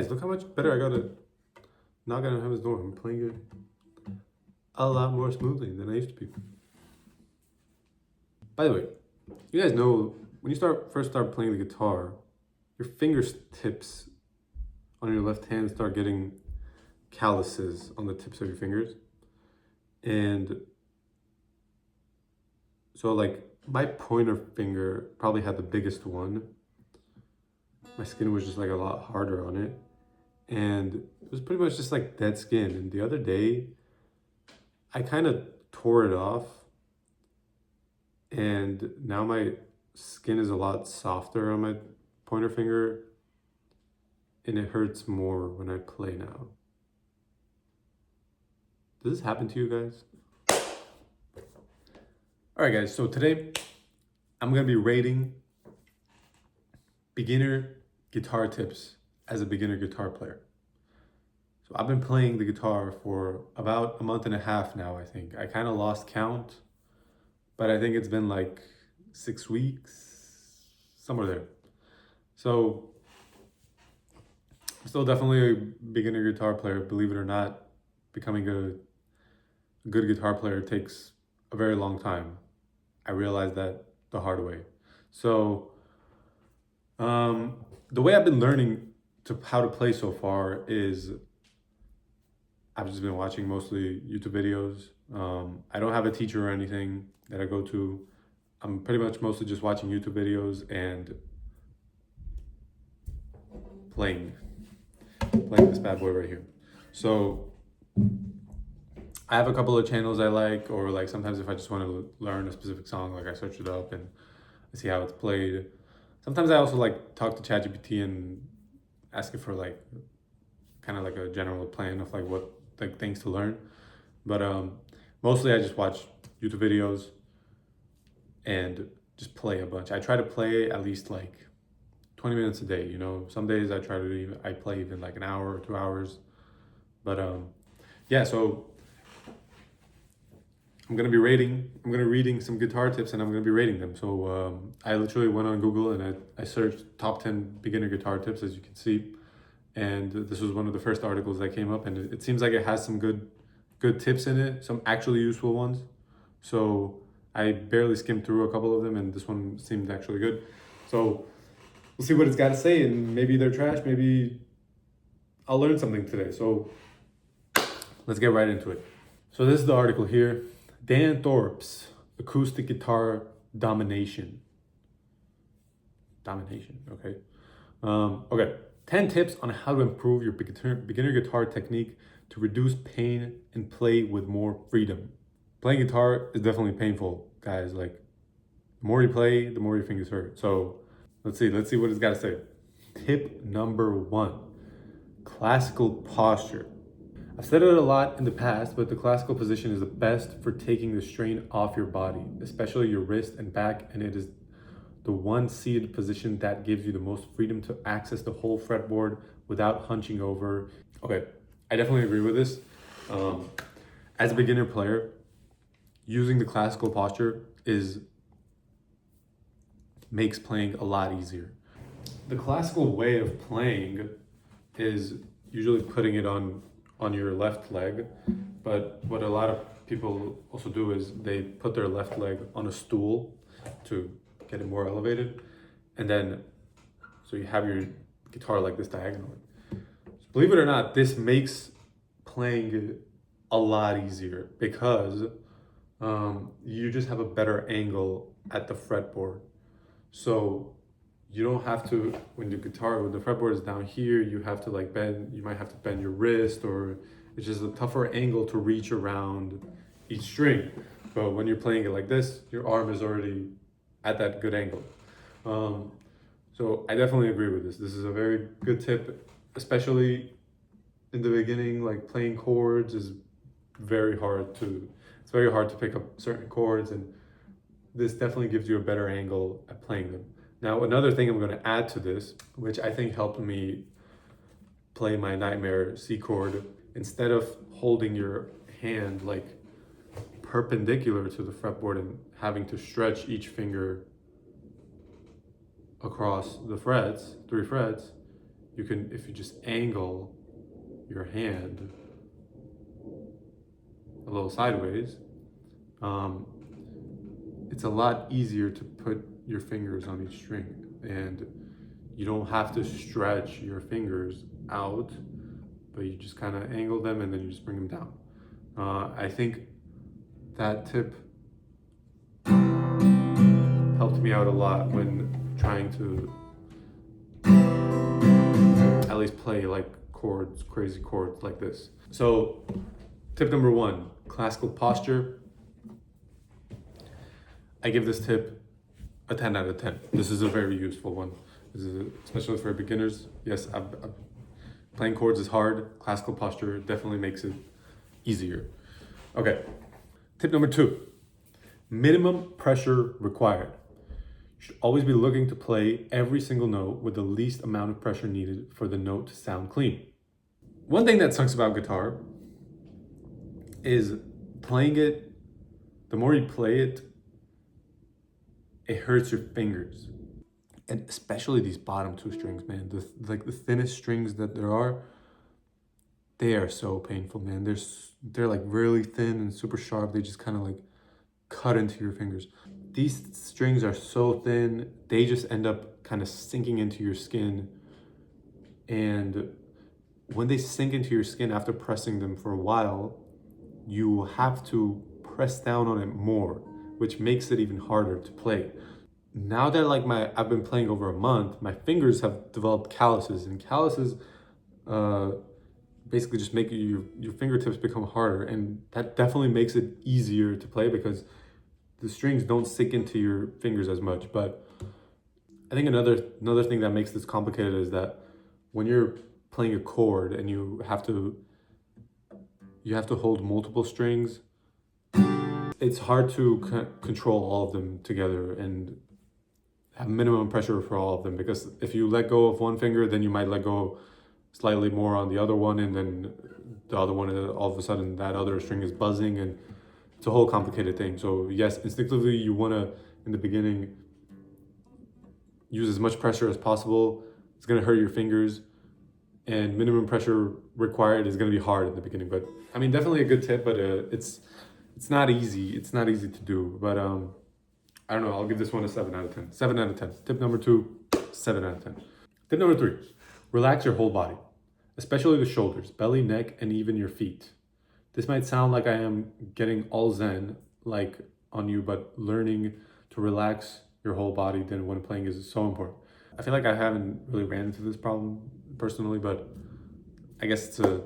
Guys, look how much better I got it. Knock on heaven's door. I'm playing it a lot more smoothly than I used to be. By the way, you guys know when you first start playing the guitar, your fingertips on your left hand start getting calluses on the tips of your fingers. And so like my pointer finger probably had the biggest one. My skin was just like a lot harder on it. And it was pretty much just like dead skin. And the other day, I kind of tore it off. And now my skin is a lot softer on my pointer finger. And it hurts more when I play now. Does this happen to you guys? All right, guys, so today I'm gonna be rating beginner guitar tips as a beginner guitar player. So I've been playing the guitar for about a month and a half now, I think. I kind of lost count, but I think it's been like 6 weeks, somewhere there. So I'm still definitely a beginner guitar player, believe it or not. Becoming a good guitar player takes a very long time. I realized that the hard way. So the way I've been learning how to play so far is I've just been watching mostly YouTube videos. I don't have a teacher or anything that I go to. I'm pretty much mostly just watching YouTube videos and playing this bad boy right here. So I have a couple of channels I like, or like sometimes if I just want to learn a specific song, like I search it up and I see how it's played. Sometimes I also like talk to ChatGPT and ask it for like kind of like a general plan of like what like things to learn. But mostly I just watch YouTube videos and just play a bunch. I try to play at least like 20 minutes a day, you know. Some days I play even like an hour or 2 hours. But yeah, so I'm gonna be reading some guitar tips and I'm gonna be rating them. So I literally went on Google and I searched top 10 beginner guitar tips, as you can see. And this was one of the first articles that came up, and it seems like it has some good tips in it, some actually useful ones. So I barely skimmed through a couple of them and this one seemed actually good. So we'll see what it's got to say, and maybe they're trash, maybe I'll learn something today. So let's get right into it. So this is the article here. Dan Thorpe's Acoustic Guitar Domination. Okay. Okay. 10 tips on how to improve your beginner guitar technique to reduce pain and play with more freedom. Playing guitar is definitely painful, guys. Like, the more you play, the more your fingers hurt. So let's see what it's got to say. Tip number 1, classical posture. I've said it a lot in the past, but the classical position is the best for taking the strain off your body, especially your wrist and back, and it is the one seated position that gives you the most freedom to access the whole fretboard without hunching over. Okay, I definitely agree with this. As a beginner player, using the classical posture makes playing a lot easier. The classical way of playing is usually putting it on your left leg, but what a lot of people also do is they put their left leg on a stool to get it more elevated, and then so you have your guitar like this diagonally. So believe it or not, this makes playing a lot easier because you just have a better angle at the fretboard. So you don't have to, when the fretboard is down here, you might have to bend your wrist, or it's just a tougher angle to reach around each string. But when you're playing it like this, your arm is already at that good angle. So I definitely agree with this. This is a very good tip, especially in the beginning. Like, playing chords is very hard to pick up certain chords, and this definitely gives you a better angle at playing them. Now, another thing I'm going to add to this, which I think helped me play my Nightmare C chord, instead of holding your hand like perpendicular to the fretboard and having to stretch each finger across the 3 frets, you can, if you just angle your hand a little sideways, it's a lot easier to put your fingers on each string, and you don't have to stretch your fingers out, but you just kind of angle them and then you just bring them down. I think that tip helped me out a lot when trying to at least play like chords, crazy chords like this. So tip number 1, classical posture. I give this tip a 10 out of 10. This is a very useful one. This is especially for beginners. Yes, playing chords is hard. Classical posture definitely makes it easier. Okay, tip number 2, minimum pressure required. You should always be looking to play every single note with the least amount of pressure needed for the note to sound clean. One thing that sucks about guitar is playing it, the more you play it, it hurts your fingers. And especially these bottom 2 strings, man. The thinnest strings that there are, they are so painful, man. They're like really thin and super sharp. They just kind of like cut into your fingers. These strings are so thin, they just end up kind of sinking into your skin. And when they sink into your skin after pressing them for a while, you have to press down on it more, which makes it even harder to play. Now that like I've been playing over a month, my fingers have developed calluses, and calluses basically just make your fingertips become harder, and that definitely makes it easier to play because the strings don't sink into your fingers as much. But I think another thing that makes this complicated is that when you're playing a chord and you have to hold multiple strings, it's hard to control all of them together and have minimum pressure for all of them, because if you let go of one finger, then you might let go slightly more on the other one, and then the other one, all of a sudden that other string is buzzing, and it's a whole complicated thing. So yes, instinctively you want to, in the beginning, use as much pressure as possible. It's going to hurt your fingers, and minimum pressure required is going to be hard in the beginning. But I mean, definitely a good tip, but it's not easy. It's not easy to do, but I don't know. I'll give this one a 7 out of 10. 7 out of 10. Tip number 2, 7 out of 10. Tip number 3, relax your whole body, especially the shoulders, belly, neck, and even your feet. This might sound like I am getting all zen like on you, but learning to relax your whole body then when playing is so important. I feel like I haven't really ran into this problem personally, but I guess it's a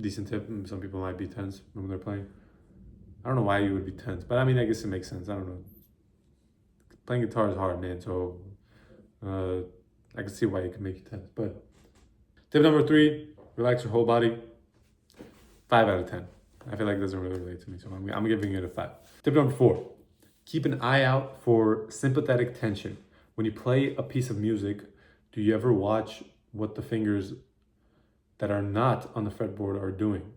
decent tip. Some people might be tense when they're playing. I don't know why you would be tense, but I mean, I guess it makes sense. I don't know. Playing guitar is hard, man, so I can see why it can make you tense. But tip number 3, relax your whole body. 5 out of 10. I feel like it doesn't really relate to me, so I'm giving it a 5. Tip number 4, keep an eye out for sympathetic tension. When you play a piece of music, do you ever watch what the fingers that are not on the fretboard are doing?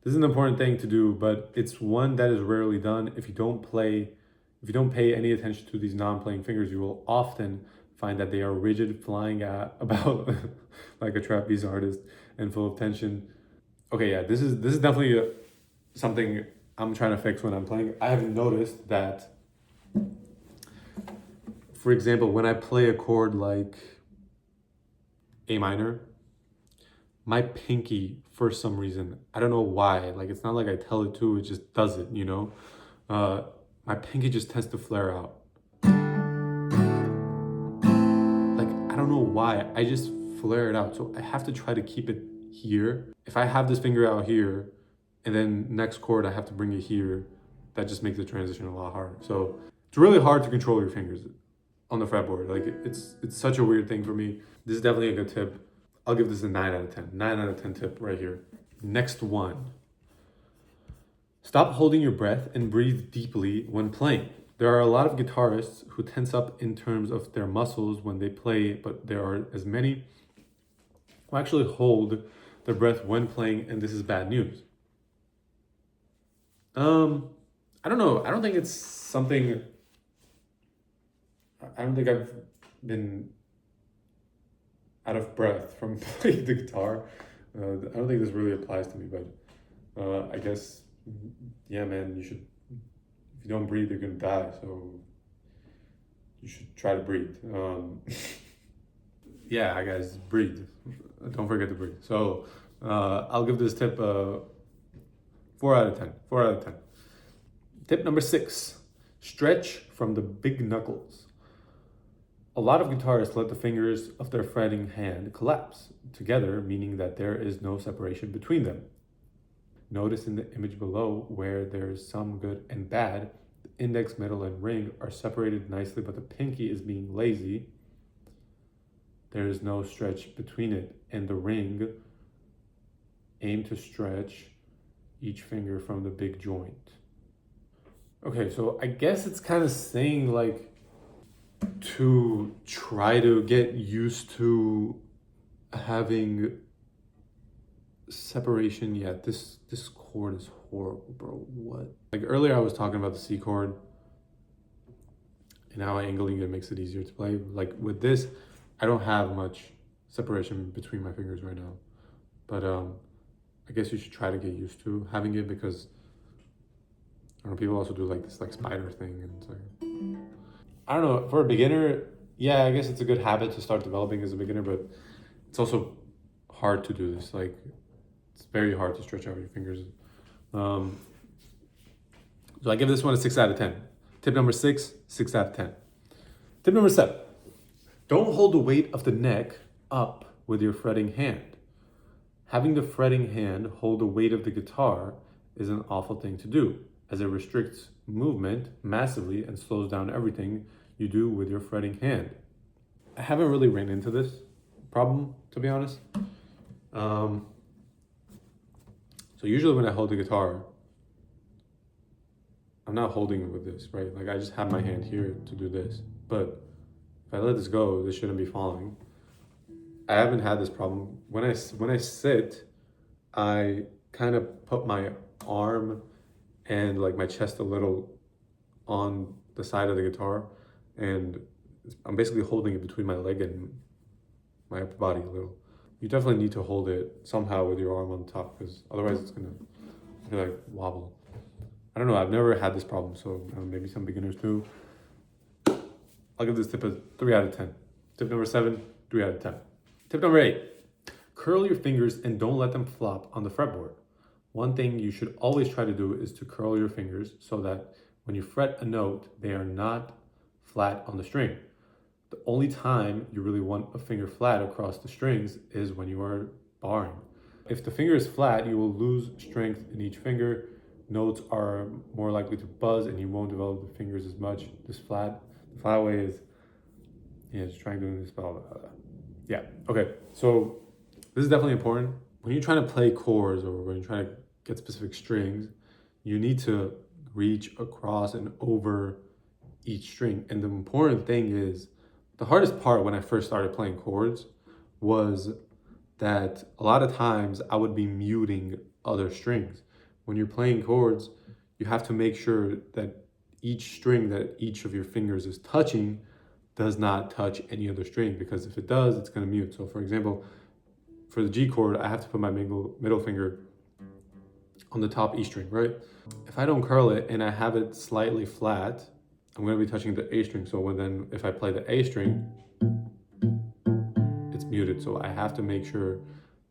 This is an important thing to do, but it's one that is rarely done. If you don't pay any attention to these non-playing fingers, you will often find that they are rigid, flying about like a trapeze artist and full of tension. Okay, yeah, this is definitely something I'm trying to fix when I'm playing. I have noticed that, for example, when I play a chord like A minor, my pinky, for some reason, I don't know why, like it's not like I tell it to, it just does it, you know? My pinky just tends to flare out. Like, I don't know why, I just flare it out. So I have to try to keep it here. If I have this finger out here, and then next chord I have to bring it here, that just makes the transition a lot harder. So it's really hard to control your fingers on the fretboard. Like, it's such a weird thing for me. This is definitely a good tip. I'll give this a 9 out of 10. 9 out of 10 tip right here. Next one. Stop holding your breath and breathe deeply when playing. There are a lot of guitarists who tense up in terms of their muscles when they play, but there are as many who actually hold their breath when playing, and this is bad news. I don't know. I don't think it's something... I don't think I've been out of breath from playing the guitar. I don't think this really applies to me, but I guess, yeah, man, you should, if you don't breathe, you're gonna die. So you should try to breathe. Yeah, guys, breathe. Don't forget to breathe. So I'll give this tip 4 out of 10. 4 out of 10. Tip number 6, stretch from the big knuckles. A lot of guitarists let the fingers of their fretting hand collapse together, meaning that there is no separation between them. Notice in the image below where there's some good and bad, the index, middle, and ring are separated nicely, but the pinky is being lazy. There is no stretch between it, and the ring aim to stretch each finger from the big joint. Okay, so I guess it's kind of saying like to try to get used to having separation. Yeah, this chord is horrible, bro. What? Like earlier I was talking about the C chord and how angling it makes it easier to play. Like with this, I don't have much separation between my fingers right now. But I guess you should try to get used to having it, because I don't know, people also do like this like spider thing, and it's like, I don't know, for a beginner, yeah, I guess it's a good habit to start developing as a beginner, but it's also hard to do this. Like, it's very hard to stretch out your fingers. So I give this one a 6 out of 10. Tip number 6, 6 out of 10. Tip number 7, don't hold the weight of the neck up with your fretting hand. Having the fretting hand hold the weight of the guitar is an awful thing to do, as it restricts movement massively and slows down everything you do with your fretting hand. I haven't really ran into this problem, to be honest. So usually when I hold the guitar, I'm not holding it with this, right? Like I just have my hand here to do this. But if I let this go, this shouldn't be falling. I haven't had this problem. When I sit, I kind of put my arm and like my chest a little on the side of the guitar, and I'm basically holding it between my leg and my upper body a little. You definitely need to hold it somehow with your arm on top, because otherwise it's gonna like wobble. I don't know, I've never had this problem, so maybe some beginners do. I'll give this tip a 3 out of 10. Tip number 7, 3 out of 10. Tip number 8, curl your fingers and don't let them flop on the fretboard. One thing you should always try to do is to curl your fingers so that when you fret a note, they are not flat on the string. The only time you really want a finger flat across the strings is when you are barring. If the finger is flat, you will lose strength in each finger. Notes are more likely to buzz and you won't develop the fingers as much. The flat way is, yeah, just trying doing this spell. Yeah, okay, so this is definitely important. When you're trying to play chords or when you're trying to get specific strings, you need to reach across and over each string. And the important thing is, the hardest part when I first started playing chords was that a lot of times I would be muting other strings. When you're playing chords, you have to make sure that each string that each of your fingers is touching does not touch any other string, because if it does, it's going to mute. So for example, for the G chord, I have to put my middle finger on the top E string, right? If I don't curl it and I have it slightly flat, I'm going to be touching the A string. So if I play the A string, it's muted. So I have to make sure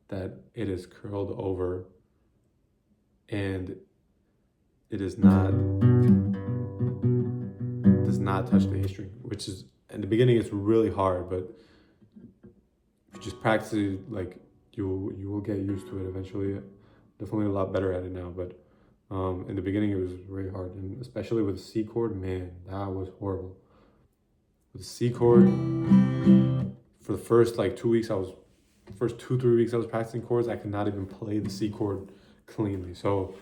that it is curled over and it does not touch the A string, which is, in the beginning, it's really hard, but if you just practice it, like you will get used to it eventually. Definitely a lot better at it now, but in the beginning it was really hard, and especially with the C chord, man, that was horrible. With the C chord, for the first like 2 weeks, first 2-3 weeks I was practicing chords, I could not even play the C chord cleanly. So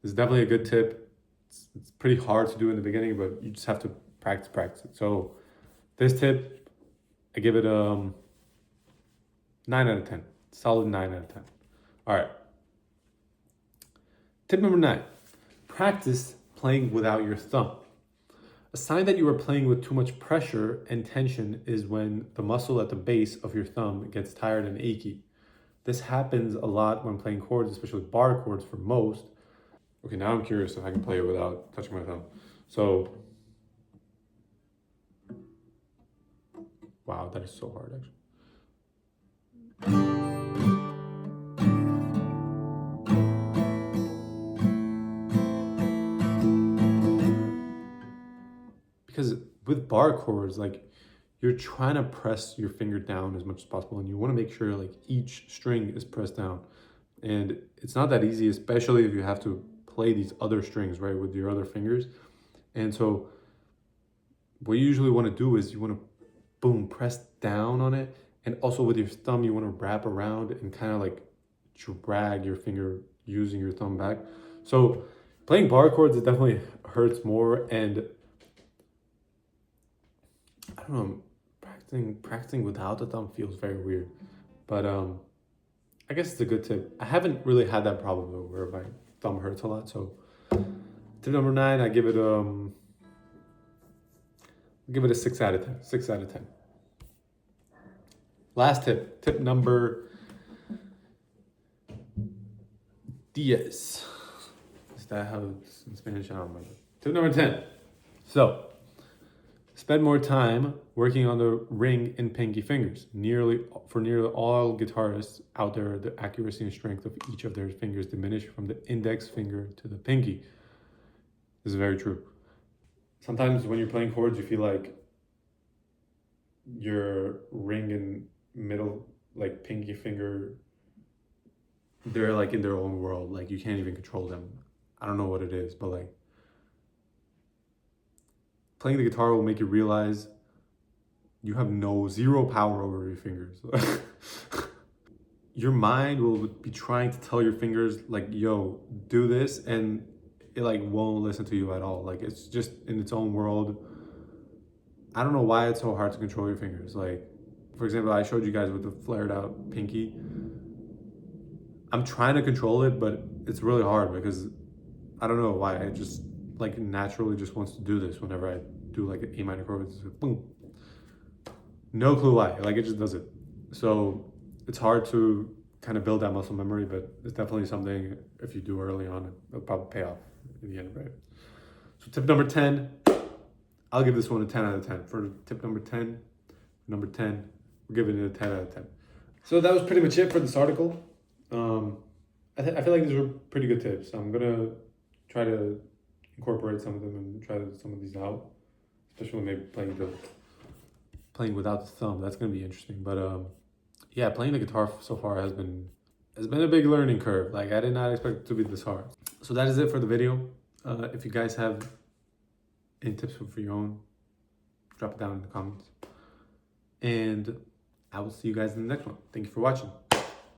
this is definitely a good tip. It's pretty hard to do in the beginning, but you just have to practice it. So this tip, I give it 9 out of 10. Solid 9 out of 10. All right. Tip number 9, practice playing without your thumb. A sign that you are playing with too much pressure and tension is when the muscle at the base of your thumb gets tired and achy. This happens a lot when playing chords, especially bar chords for most. Okay, now I'm curious if I can play it without touching my thumb. So, wow, that is so hard actually. Because with bar chords, like you're trying to press your finger down as much as possible, and you want to make sure like each string is pressed down. And it's not that easy, especially if you have to play these other strings, right, with your other fingers. And so what you usually want to do is you want to, boom, press down on it. And also with your thumb, you want to wrap around and kind of like drag your finger using your thumb back. So playing bar chords, it definitely hurts more. And I don't know, practicing without the thumb feels very weird. But I guess it's a good tip. I haven't really had that problem though, where my thumb hurts a lot. So tip number 9, I give it a 6 out of 10. 6 out of 10. Last tip. Tip number 10. Is that how it's in Spanish? I don't remember. Tip number 10. So spend more time working on the ring and pinky fingers. For nearly all guitarists out there, the accuracy and strength of each of their fingers diminish from the index finger to the pinky. This is very true. Sometimes when you're playing chords, you feel like your ring and middle, like pinky finger, they're like in their own world. Like you can't even control them. I don't know what it is, but like playing the guitar will make you realize you have zero power over your fingers. Your mind will be trying to tell your fingers like, yo, do this, and it like won't listen to you at all. Like it's just in its own world. I don't know why it's so hard to control your fingers. Like, for example, I showed you guys with the flared out pinky. I'm trying to control it, but it's really hard because I don't know why. I just like naturally just wants to do this whenever I do like an A minor chord. It's like, boom. No clue why. Like it just does it. So it's hard to kind of build that muscle memory, but it's definitely something if you do early on, it'll probably pay off in the end, right? So tip number 10, I'll give this one a 10 out of 10. For tip number 10, we're giving it a 10 out of 10. So that was pretty much it for this article. I feel like these were pretty good tips. I'm gonna try to incorporate some of them and try some of these out, especially maybe playing without the thumb. That's gonna be interesting. But yeah, playing the guitar so far has been a big learning curve. Like I did not expect it to be this hard. So that is it for the video. If you guys have any tips for your own, drop it down in the comments. And I will see you guys in the next one. Thank you for watching.